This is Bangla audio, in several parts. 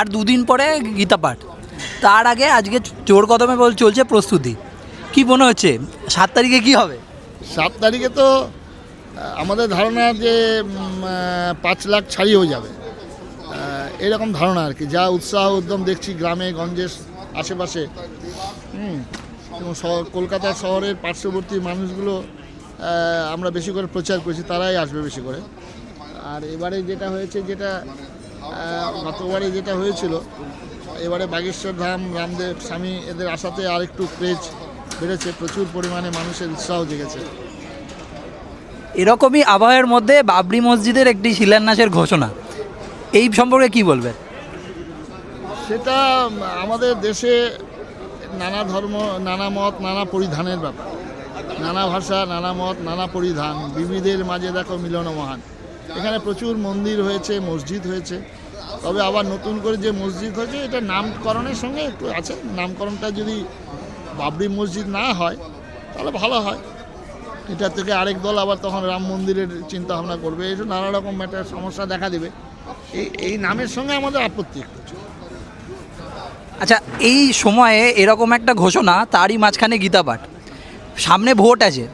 আর দুদিন পরে গীতা পাঠ, তার আগে আজকে জোর কদমে চলছে প্রস্তুতি। কি মনে হচ্ছে 7 তারিখে কি হবে? 7 তারিখে তো আমাদের ধারণা যে 5 লাখ ছাড়িয়েও যাবে, এরকম ধারণা আর কি। যা উৎসাহ উদ্যম দেখছি গ্রামে গঞ্জের আশেপাশে, এবং কলকাতা শহরের পার্শ্ববর্তী মানুষগুলো আমরা বেশি করে প্রচার করছি, তারাই আসবে বেশি করে। আর এবারে যেটা হয়েছে, যেটা গতবারে যেটা হয়েছিল, এবারে বাগেশ্বর ধাম রামদেব স্বামী এদের আসাতে আরেকটু ক্রেজ বেড়েছে, প্রচুর পরিমাণে মানুষের উৎসাহ জেগেছে। এরকমই আবহাওয়ার মধ্যে বাবরি মসজিদের একটি শিলান্যাসের ঘোষণা, এই সম্পর্কে কি বলবেন? সেটা আমাদের দেশে নানা ধর্ম, নানা মত, নানা পরিধানের ব্যাপার, নানা ভাষা, নানা মত, নানা পরিধান, বিবিধের মাঝে দেখো মিলন মহান। এখানে প্রচুর মন্দির হয়েছে, মসজিদ হয়েছে, তবে আবার নতুন করে যে মসজিদ হয়েছে এটা নামকরণের সঙ্গে একটু আছে। নামকরণটা যদি বাবরি মসজিদ না হয় তাহলে ভালো হয়। এটা থেকে আরেক দল আবার তখন রাম মন্দিরের চিন্তা ভাবনা করবে, এই নানা রকম একটা সমস্যা দেখা দেবে। এই নামের সঙ্গে আমাদের আপত্তি একটু। আচ্ছা, এই সময়ে এরকম একটা ঘোষণা, তারই মাঝখানে গীতা পাঠ, সামনে ভোট আছে,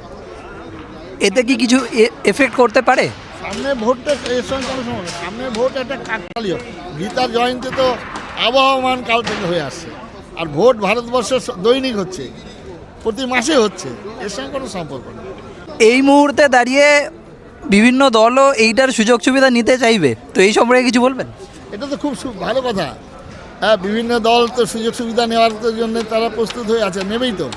এতে কি কিছু এফেক্ট করতে পারে? সামনে ভোটটা এর সঙ্গে কোনো সমস্যা, সামনে ভোট একটা কাকতালীয়। গীতার জয়ন্তী তো আবহমান কাল থেকে হয়ে আসছে, আর ভোট ভারতবর্ষে দৈনিক হচ্ছে, প্রতি মাসে হচ্ছে, এর সঙ্গে কোনো সম্পর্ক নেই। এই মুহূর্তে দাঁড়িয়ে বিভিন্ন দলও এইটার সুযোগ সুবিধা নিতে চাইবে, তো এই সম্পর্কে কিছু বলবেন? এটা তো খুব ভালো কথা। হ্যাঁ, বিভিন্ন দল তো সুযোগ সুবিধা নেওয়ার জন্য তারা প্রস্তুত হয়ে আছে, নেবেই তো।